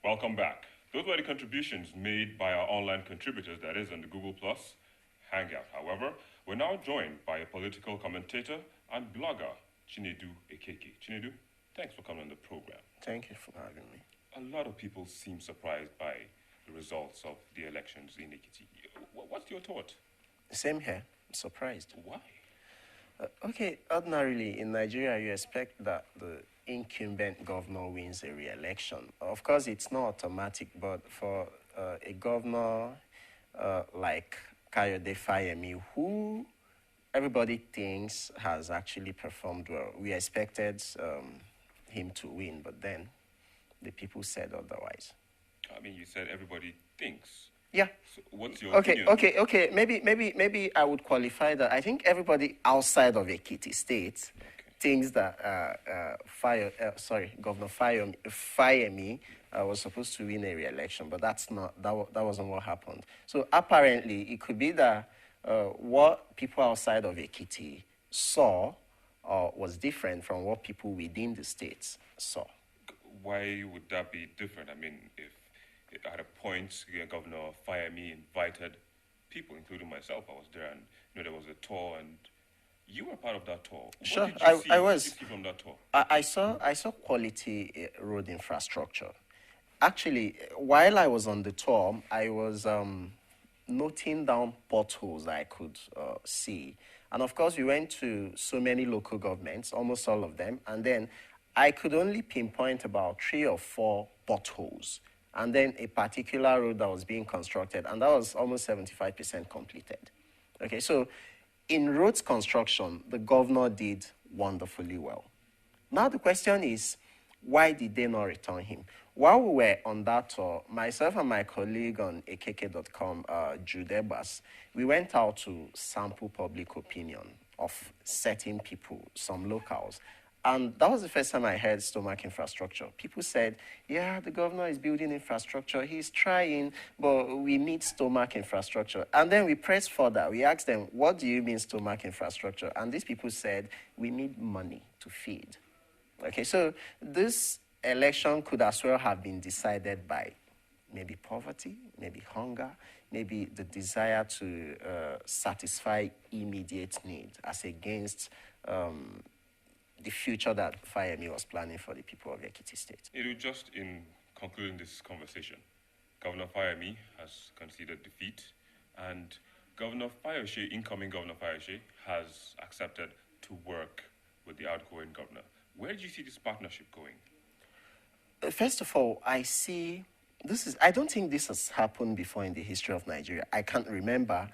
Welcome back. Those were the contributions made by our online contributors, that is, on the Google Plus Hangout. However, we're now joined by a political commentator and blogger, Chinedu Ekeke. Chinedu, thanks for coming on the program. Thank you for having me. A lot of people seem surprised by the results of the elections in Ekiti. What's your thought? Same here. I'm surprised. Why? Okay, ordinarily in Nigeria, you expect that the incumbent governor wins a re-election. Of course, it's not automatic, but for a governor like Kayode Fayemi, who everybody thinks has actually performed well, we expected him to win, but then the people said otherwise. I mean, you said everybody thinks. Yeah. So what's your opinion? Okay. Maybe I would qualify that. I think everybody outside of Ekiti State thinks that Governor Fayemi was supposed to win a re-election, but that wasn't what happened. So apparently, it could be that what people outside of Ekiti saw was different from what people within the states saw. Why would that be different? I mean, if at a point Governor Fayemi invited people, including myself, I was there, and there was a tour, and you were part of that tour. Sure, what did you I was. see from that tour? I saw quality road infrastructure. Actually, while I was on the tour, I was noting down potholes I could see. And of course, we went to so many local governments, almost all of them, and then I could only pinpoint about 3 or 4 potholes, and then a particular road that was being constructed, and that was almost 75% completed. Okay, so in roads construction, the governor did wonderfully well. Now the question is, why did they not return him? While we were on that tour, myself and my colleague on akk.com, Jude Ebas, we went out to sample public opinion of certain people, some locals. And that was the first time I heard stomach infrastructure. People said, yeah, the governor is building infrastructure. He's trying, but we need stomach infrastructure. And then we pressed further. We asked them, what do you mean stomach infrastructure? And these people said, we need money to feed. Okay, so this election could as well have been decided by maybe poverty, maybe hunger, maybe the desire to satisfy immediate need as against the future that Fayemi was planning for the people of Ekiti State. Just in concluding this conversation, Governor Fayemi has conceded defeat, and Governor Fayoshe, incoming Governor Fayoshe, has accepted to work with the outgoing governor. Where do you see this partnership going? First of all, I don't think this has happened before in the history of Nigeria. I can't remember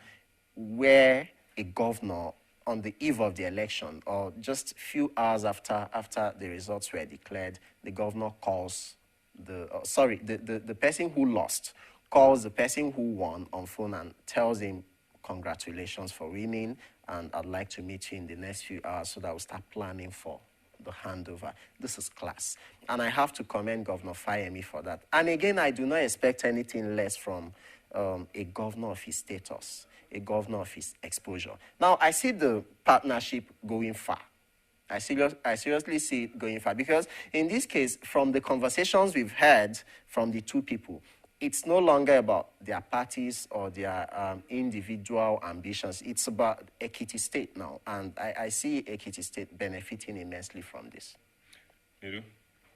where a governor on the eve of the election, or just a few hours after the results were declared, the governor calls the person who lost calls the person who won on phone and tells him, congratulations for winning, and I'd like to meet you in the next few hours so that we'll start planning for the handover. This is class. And I have to commend Governor Fayemi for that. And again, I do not expect anything less from a governor of his status, a governor of his exposure. Now, I see the partnership going far. I seriously see it going far, because in this case, from the conversations we've had from the two people, it's no longer about their parties or their individual ambitions. It's about Ekiti State now, and I see Ekiti State benefiting immensely from this. Nedu,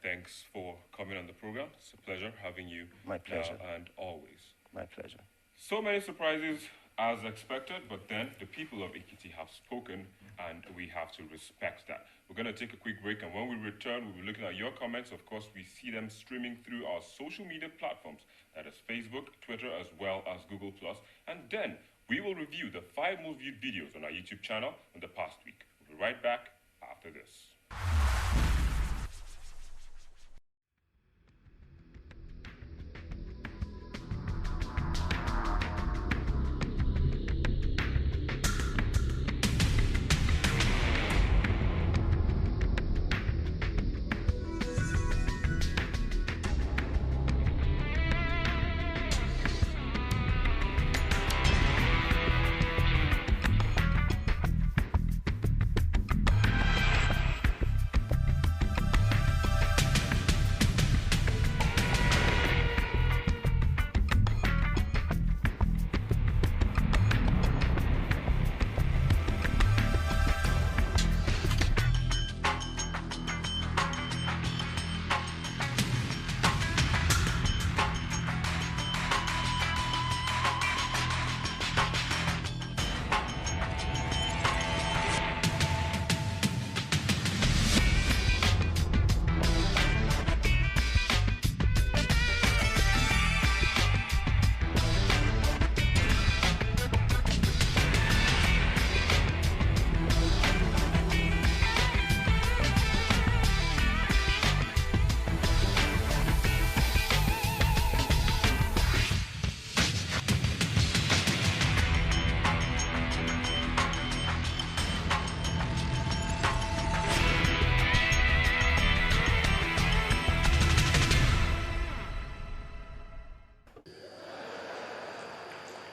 thanks for coming on the program. It's a pleasure having you. My pleasure. Now and always. My pleasure. So many surprises as expected, but then the people of Ekiti have spoken, and we have to respect that. We're going to take a quick break, and when we return, we'll be looking at your comments. Of course, we see them streaming through our social media platforms, that is Facebook, Twitter, as well as Google+. And then we will review the 5 most viewed videos on our YouTube channel in the past week. We'll be right back after this.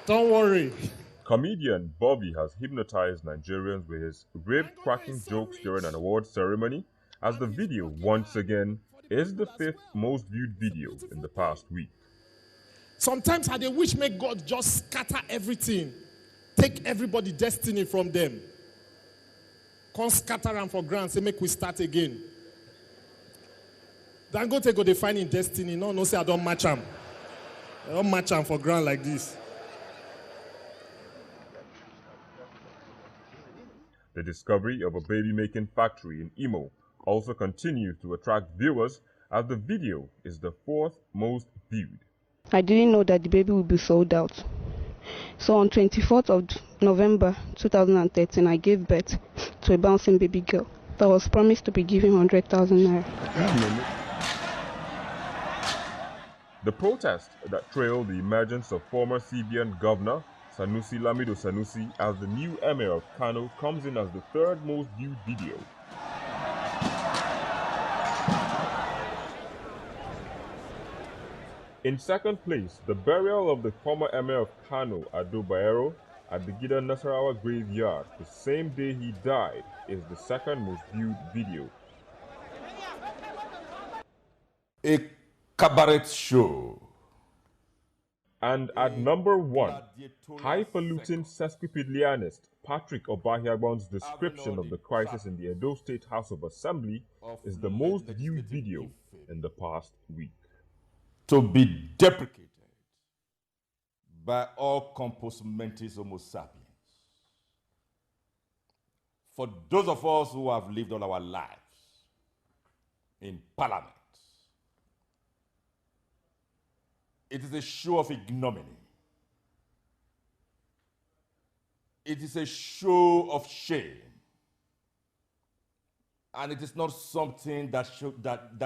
Don't worry. Comedian Bobby has hypnotized Nigerians with his rib-cracking jokes during an awards ceremony, as the video, once again, is the 5th most viewed video in the past week. Sometimes I dey wish make God just scatter everything, take everybody destiny from them. Come scatter them for ground, say make we start again. Dangote go dey find in destiny, no say I don't match am. I don't match am for ground like this. The discovery of a baby-making factory in Imo also continues to attract viewers, as the video is the 4th most viewed. I didn't know that the baby would be sold out. So on 24th of November 2013, I gave birth to a bouncing baby girl that was promised to be given 100,000 naira. The protest that trailed the emergence of former CBN Governor Sanusi Lamido Sanusi as the new Emir of Kano comes in as the 3rd most viewed video. In 2nd place, the burial of the former Emir of Kano, Ado Bayero, at the Gidan Nasarawa graveyard the same day he died is the 2nd most viewed video. A cabaret show. And at number 1, highfalutin sesquipedalianist Patrick Obahiagbon's description of the crisis in the Edo State House of Assembly is the most viewed video in the past week. To be deprecated by all compos mentis homo sapiens. For those of us who have lived all our lives in parliament, it is a show of ignominy. It is a show of shame. And it is not something that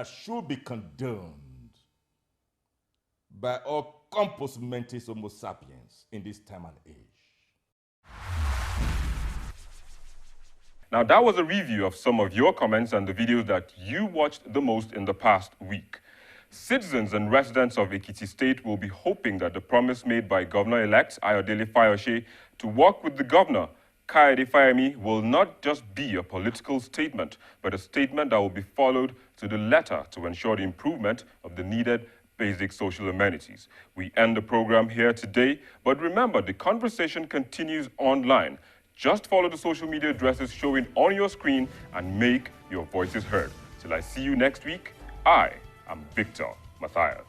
should be condoned by all compos mentis homo sapiens in this time and age. Now, that was a review of some of your comments and the videos that you watched the most in the past week. Citizens and residents of Ekiti State will be hoping that the promise made by Governor-elect Ayodele Fayose to work with the governor, Kayode Fayemi, will not just be a political statement, but a statement that will be followed to the letter to ensure the improvement of the needed basic social amenities. We end the program here today, but remember, the conversation continues online. Just follow the social media addresses showing on your screen and make your voices heard. Till I see you next week, I'm Victor Matthias.